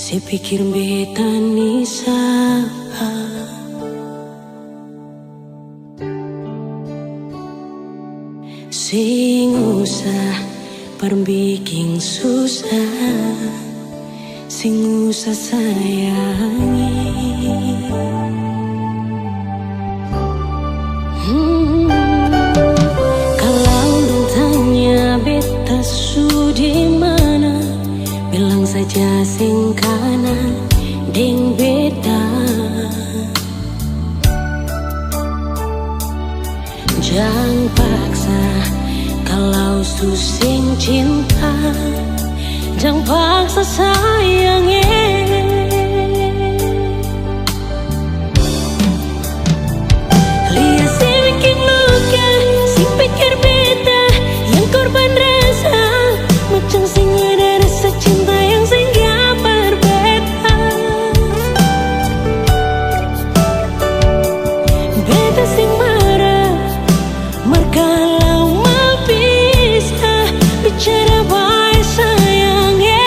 Saya pikir beta nisa sing usah perbiking susah, sing usah sayangi. Kalau dong tanya beta su di mana, bilang saja sing kanan deng beta. Jangan paksa kalau susing cinta, jangan paksa sayangnya. Lihat si bikin luka, si pikir beta yang korban rasa, macam sing ada rasa cinta yang singgah berbeda. Beta sing marah, merkalau mau bisa bicara baik sayangnya.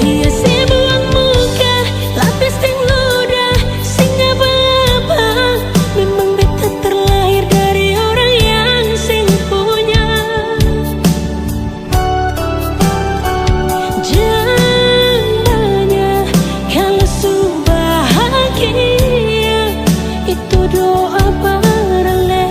Lihat si buang muka, lapis ting ludah, sing apa-apa. Memang beta terlahir dari orang yang sing punya. Jangan tanya kalau su bahagia, itu doa barale.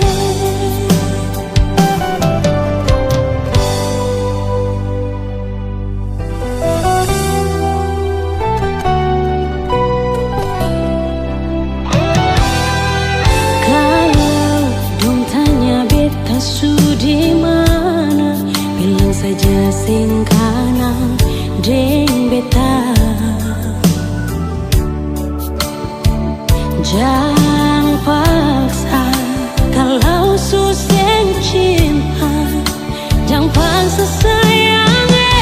Kalau dong tanya beta su di mana, bilang saja sing kanan deng beta. Jangan paksa kalau susah cinta, jangan paksa sayangnya.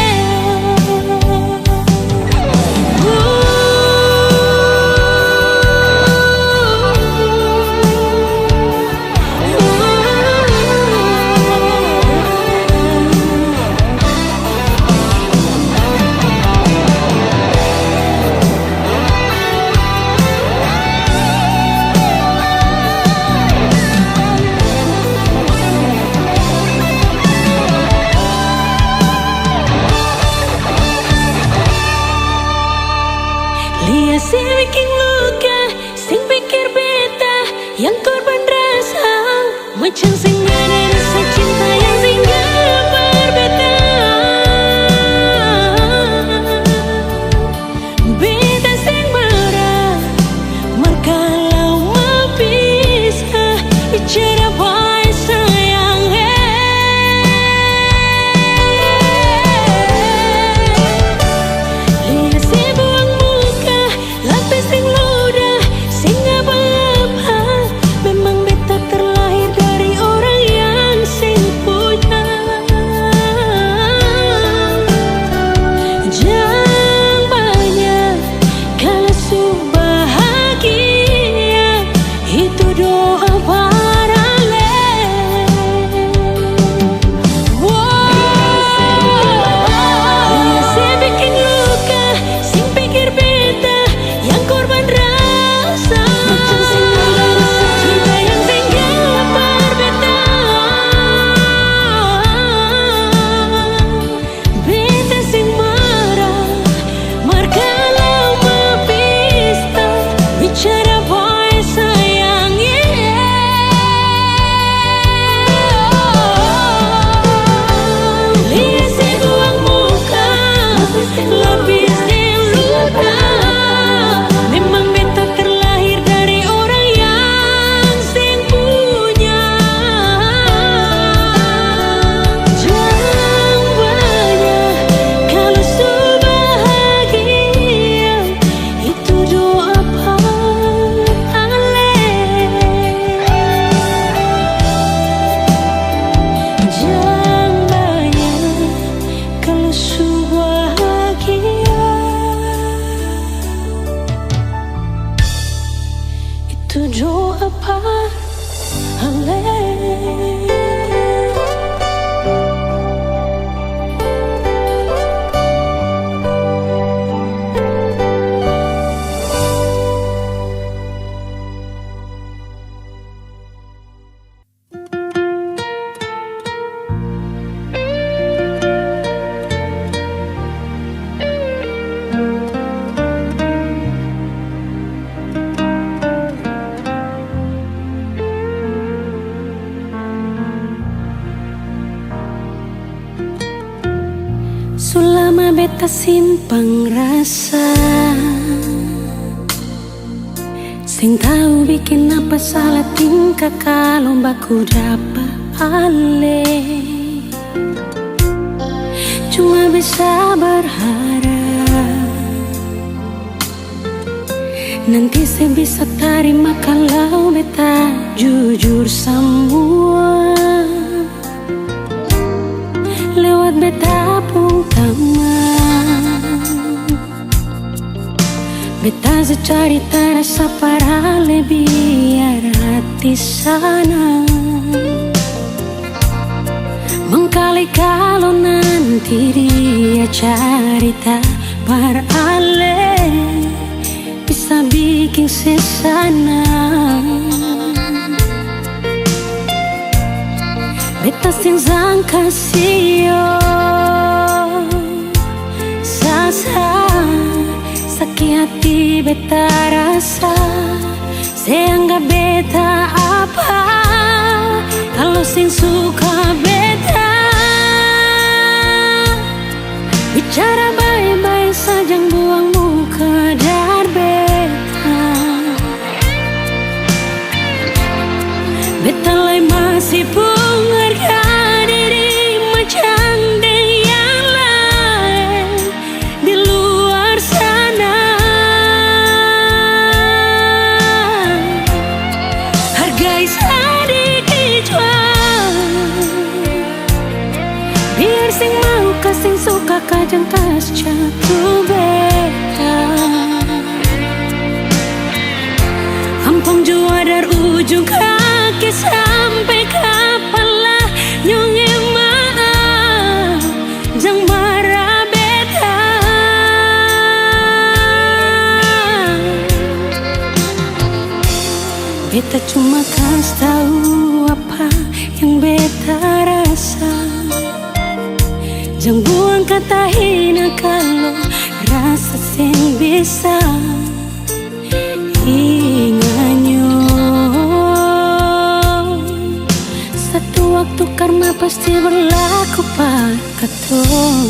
Lihat si bikin luka, sing pikir beta yang korban rasa, macam sing ada rasa cinta yang singgah berbeda. Beta sing marah, merkalau mau bisa bicara baik sayangnya. Lihat si buang muka, lapis ting ludah, sing apa-apa. Memang beta terlahir dari orang Sulama beta simpang rasa, sing tahu bikin apa salah tingkah kalau baku dapat ale. Cuma bisa berharap nanti saya bisa terima kalau beta jujur semua lewat beta pun teman. Beta secarita rasa para biar hati sana mengkali kalau nanti dia carita berale bisa bikin sesana. Beta sing sangka sio sasa sakit hati beta rasa seanggap beta apa kalau sing suka beta bicara baik-baik saja buang muka dar beta. Beta lai masih pun harga diri macam yang lain di luar sana. Hargai sedikit biar sing mau kasing suka kajang kas jatuh beta. Ampang jua dari ujung kaki sampai kepala nyonge maaf jang marah beta. Beta cuma kasih tahu apa yang beta rasa. Jangan buang kata hina kalau rasa sing bisa inganyo. Satu waktu karma pasti berlaku pada katong.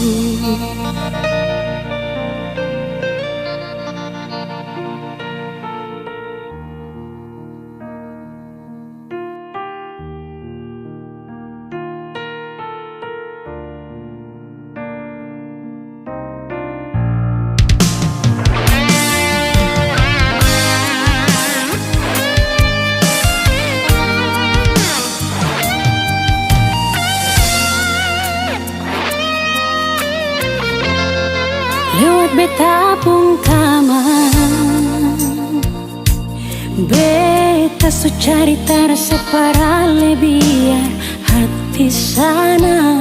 Lewat beta pun kaman beta su carita rasa para biar hati sana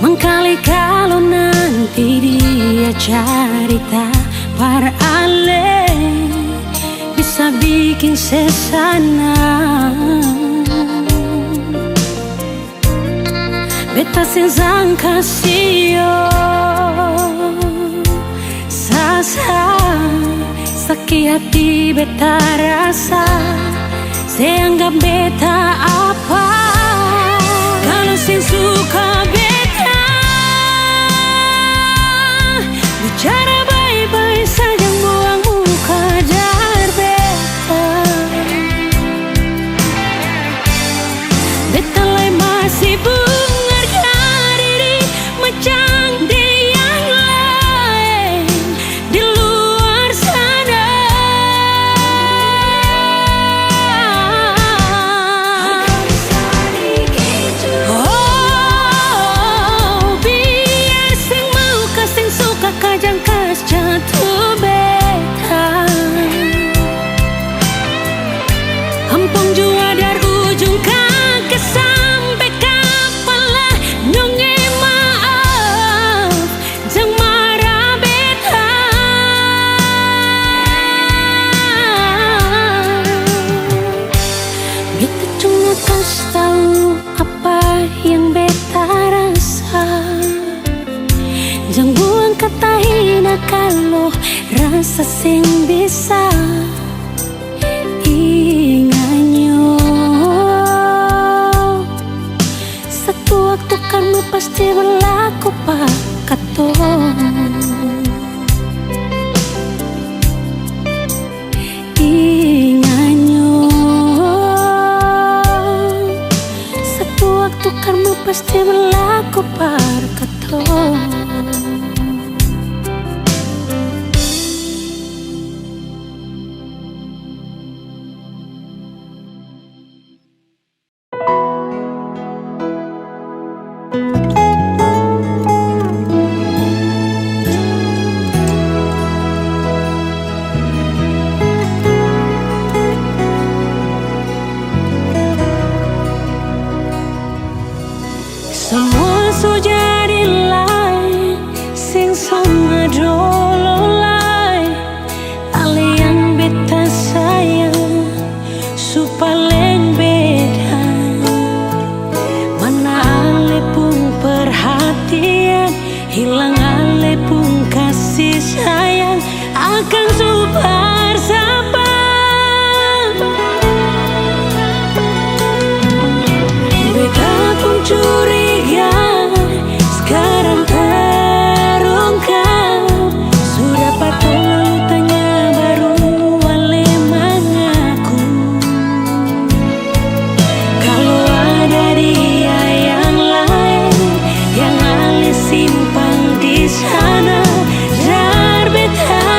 mengkali kalau nanti dia carita para bisa bikin sesana. Beta sing sangka sio sasa sakit hati beta rasa seanggap beta apa kalau sing suka beta bicara baik-baik saja buang muka dar beta. Beta lai masih ampang jua dari ujung kaki sampai kepala nyonge maaf jang marah beta. Beta cuma kasih tahu apa yang beta rasa. Jang buang kata hina kalau rasa sing bisa inganyo. Satu waktu karma pasti berlaku pak katong. Inganyo satu waktu karma pasti berlaku par katong. Semua so jadi lain, sing sama dolo lain. Ale yang beta sayang, su paling beda. Mana ale pun perhatian, hilang ale pun kasih sayang. Akan super sabar, beta pun curi. Sekarang terungkap, sudah patut lalu tanya baru ale mengaku. Kalau ada dia yang lain, yang ale simpan di sana, jar beta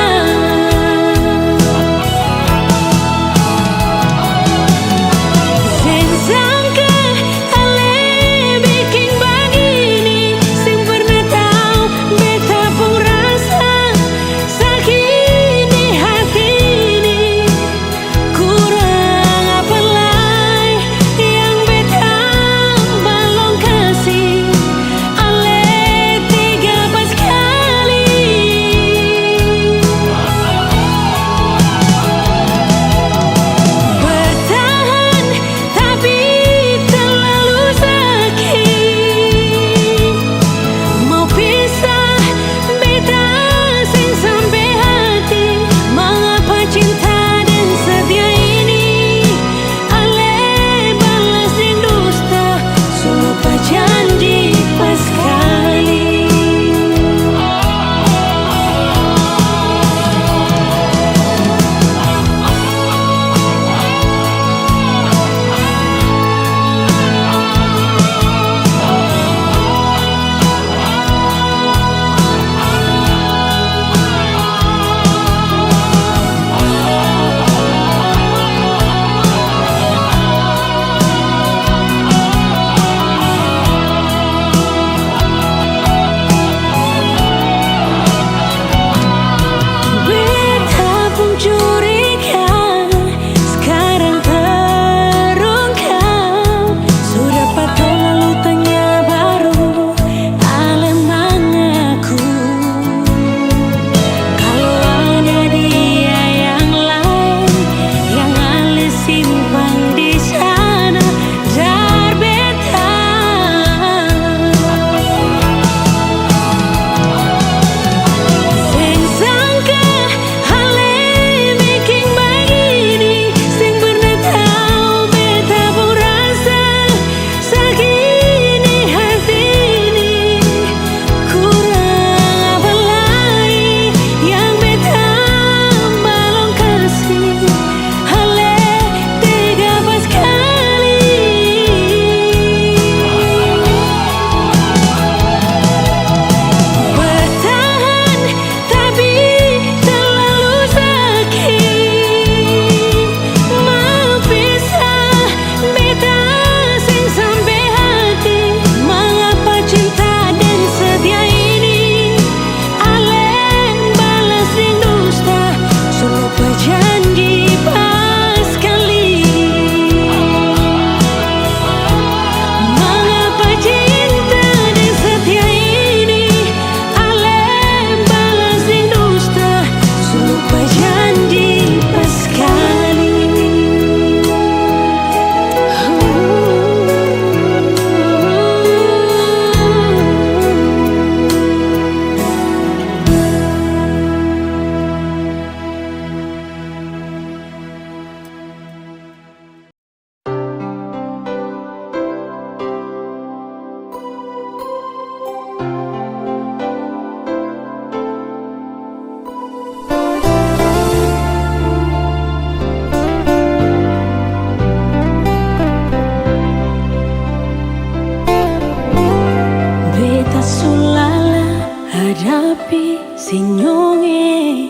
Tapi senyumnya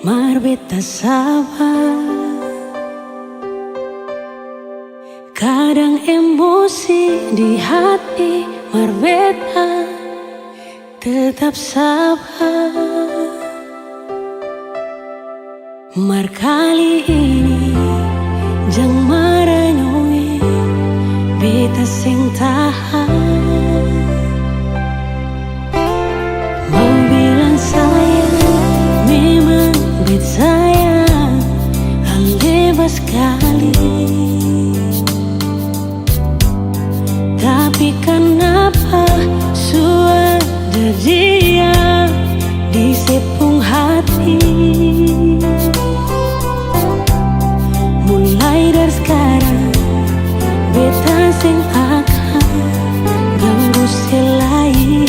marbeta sabar. Kadang emosi di hati marbeta tetap sabar. Mar kali ini jang maranyonge beta sing tahan. Mau bilang sayang, memang beta sayang, bebas sekali. Tapi kenapa suara dia di sepung hati? Mulai dari sekarang beta sing akan ganggu selain.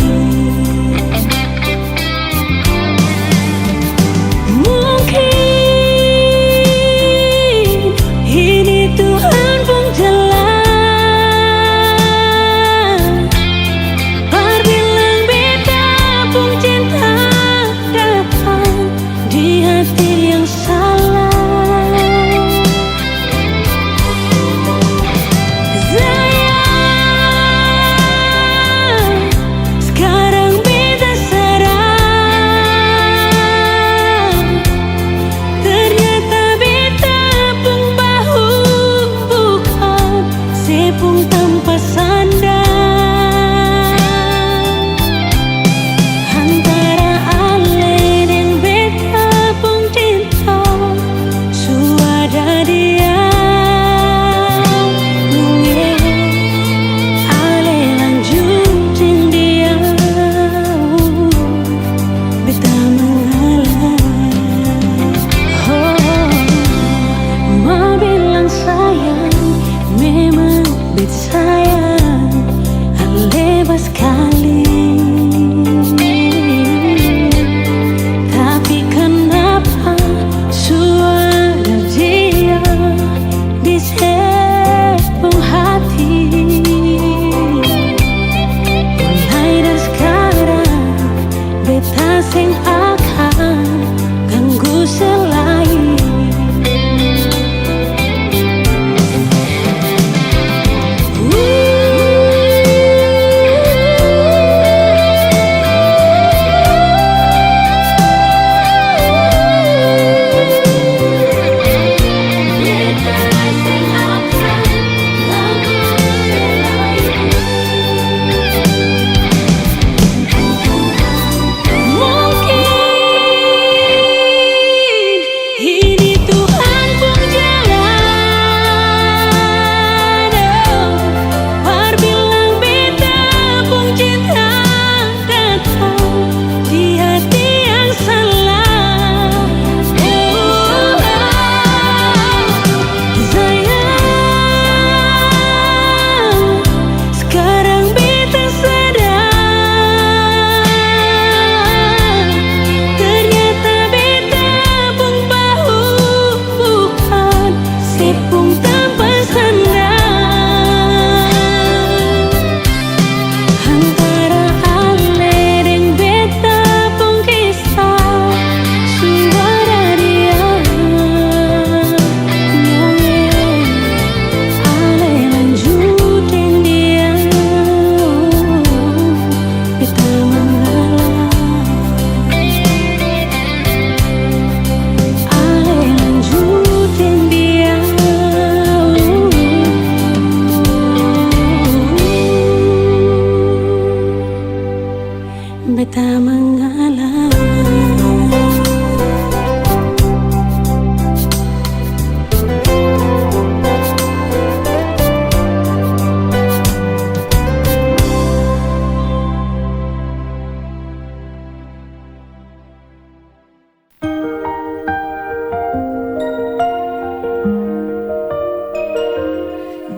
Beta mengalah.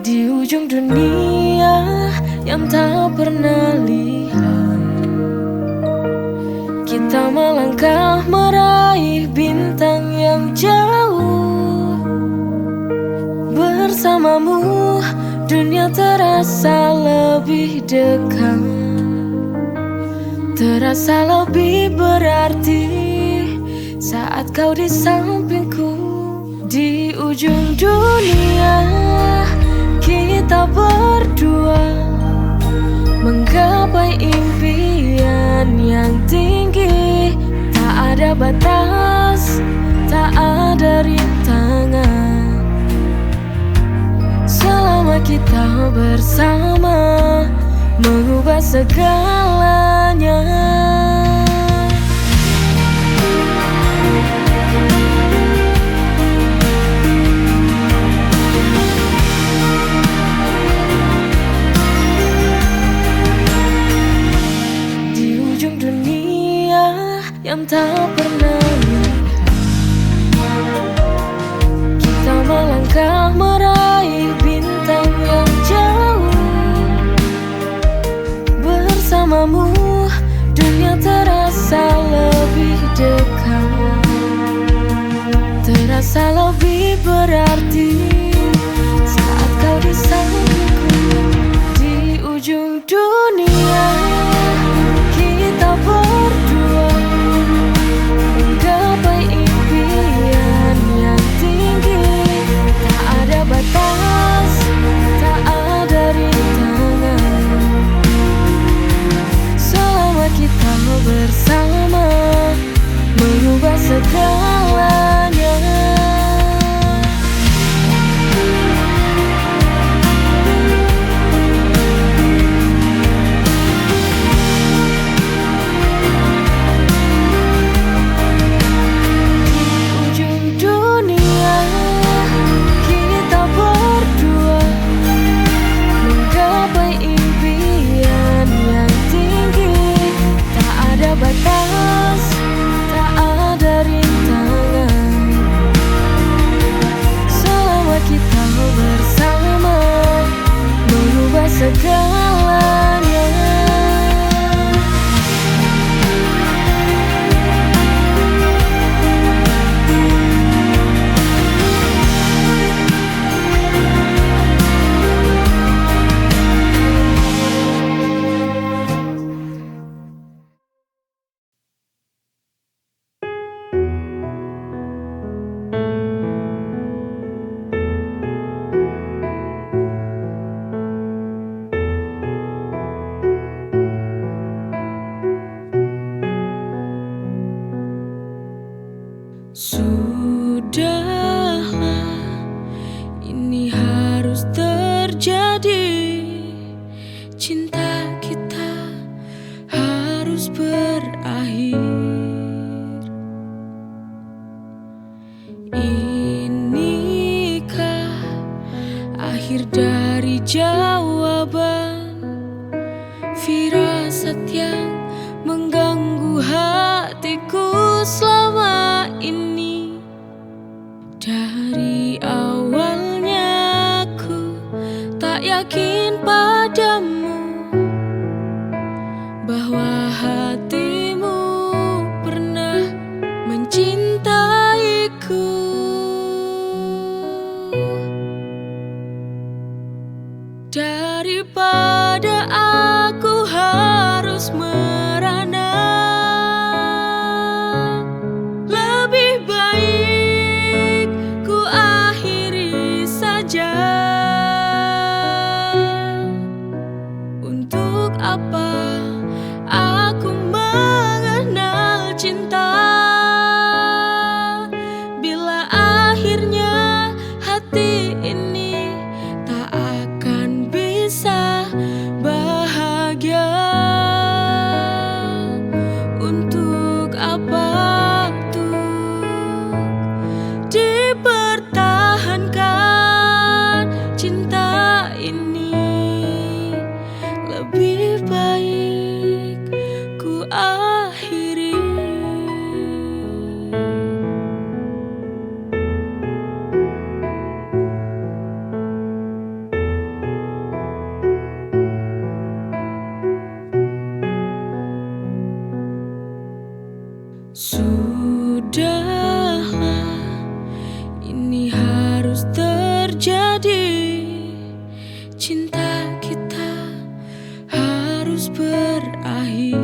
Di ujung dunia yang tak pernah lihat, kita melangkah meraih bintang yang jauh. Bersamamu dunia terasa lebih dekat. Terasa lebih berarti saat kau di sampingku. Di ujung dunia kita berdua menggapai impian yang tinggi. Tak ada batas, tak ada rintangan. Selama kita bersama mengubah segalanya. Di ujung dunia yang tak pernah lihat, kita melangkah meraih bintang yang jauh. Bersamamu dunia terasa lebih dekat, terasa lebih berarti saat kau di sampingku. Di ujung dunia kita berdua menggapai impian yang tinggi. Tak ada batas, tak ada rintangan. Selama kita bersama mengubah segalanya. Segalanya. Sudahlah, ini harus terjadi. Cinta kita harus berakhir. Inikah akhir dari jawaban firasat yang mengganggu hatiku selama ini? Dari awalnya aku tak yakin padamu bahwa hatimu pernah mencintaiku. Daripada aku harus merana, lebih baik ku akhiri saja. Untuk apa aku mengenal cinta bila akhirnya hati ini tak akan bisa bahagia? Untuk apa tuh dipertahankan cinta ini? Lebih baik ku akhiri. Sudahlah, ini harus terjadi. Cinta kita harus berakhir.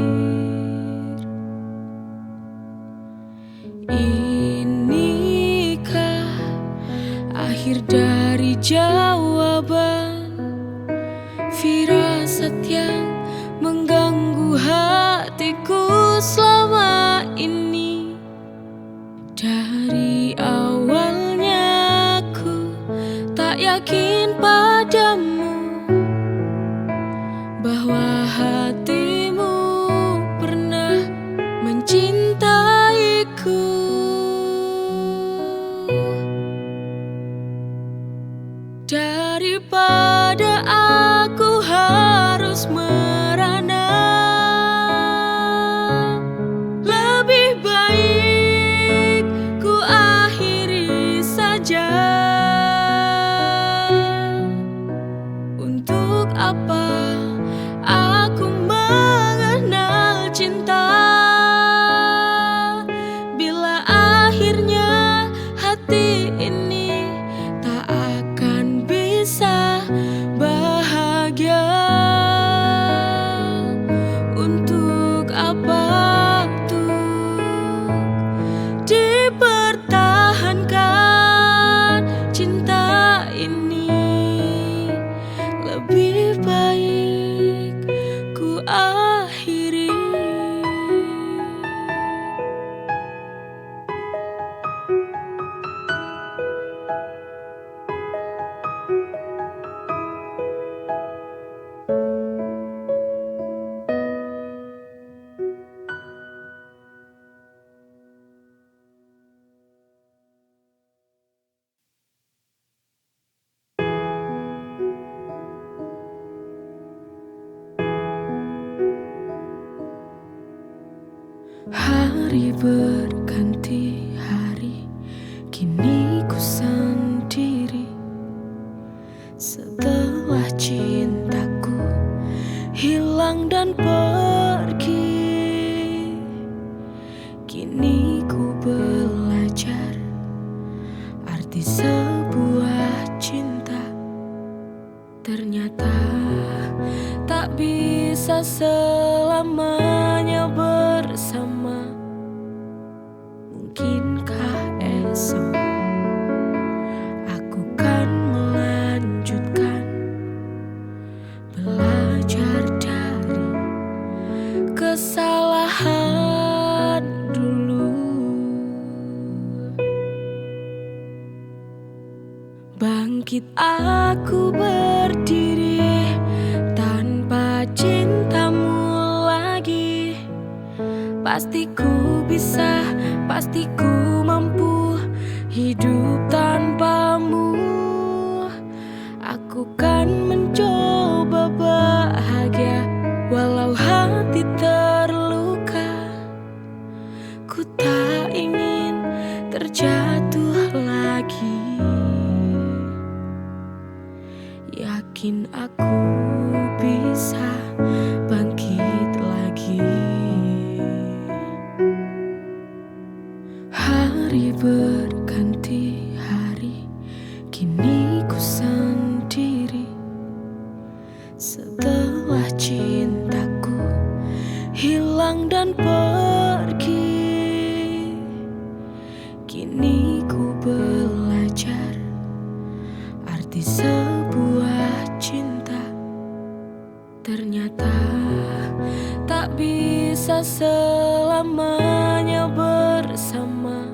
yakin padamu bahwa hatimu pernah mencintaiku. Daripada aku harus merana, lebih baik ku akhiri saja. Untuk apa aku mengenal cinta bila akhirnya hati ini tak akan bisa bahagia? Untuk apa tuh dipertahankan cinta ini? Lebih baik ku akhiri. Hari berganti hari, kini ku sendiri. Setelah cintaku hilang dan pergi, kini ku belajar arti sebuah cinta. Ternyata tak bisa selamanya bersama. Mungkinkah esok aku kan melanjutkan belajar dari kesalahan dulu. Bangkit aku berdiri tanpa cintamu lagi. Pasti ku bisa, pasti ku mampu hidup tanpamu. Aku kan mencoba bahagia walau hati terluka. Ku tak ingin terjatuh lagi. Yakin aku bisa bangkit lagi. Hari berganti hari, kini ku sendiri. Setelah cintaku hilang dan pergi, kini ku belajar arti sebuah cinta. Ternyata tak bisa selamanya bersama.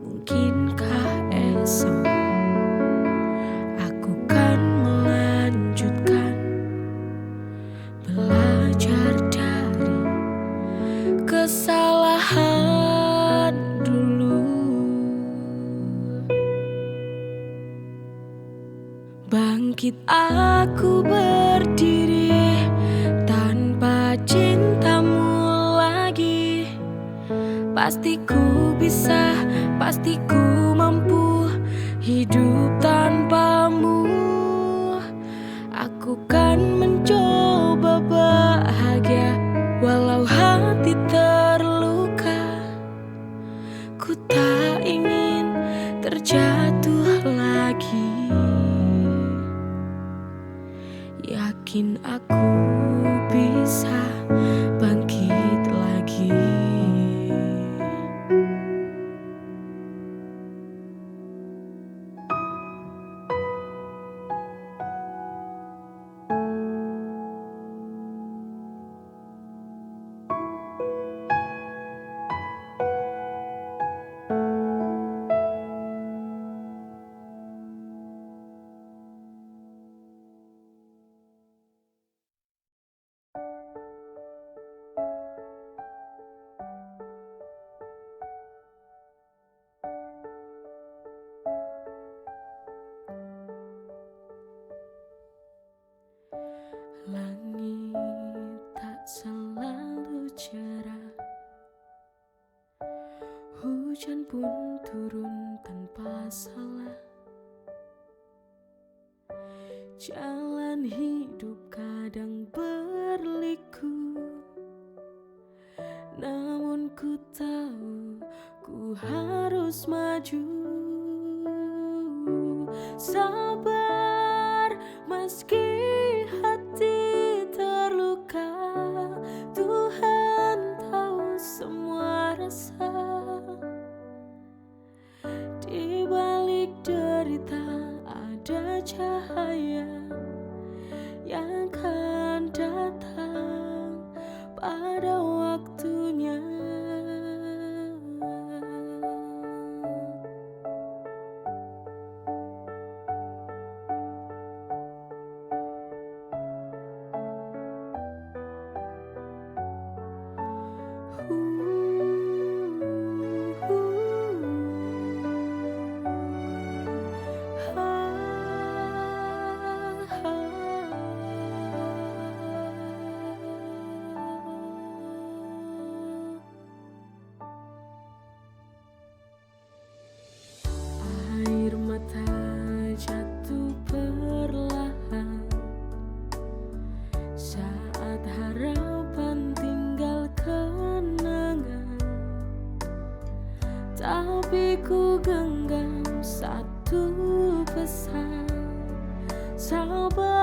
Mungkinkah esok aku kan melanjutkan belajar dari kesalahan dulu. Bangkit aku berdiri tanpa cintamu lagi. Pasti ku bisa, pasti ku mampu hidup tanpamu. Aku kan mencoba bahagia walau hati terluka. Ku tak ingin terjatuh lagi. Yakin aku bisa bangkit lagi. Langit tak selalu cerah, hujan pun turun tanpa salah. Jalan hidup kadang berliku, namun ku tahu ku harus maju. Sabar meski hati terluka, Tuhan tahu semua rasa. Di balik derita ada cahaya yang akan datang pada waktunya. Air mata jatuh perlahan saat harapan tinggal kenangan. Tapi ku genggam satu pesan, sabar.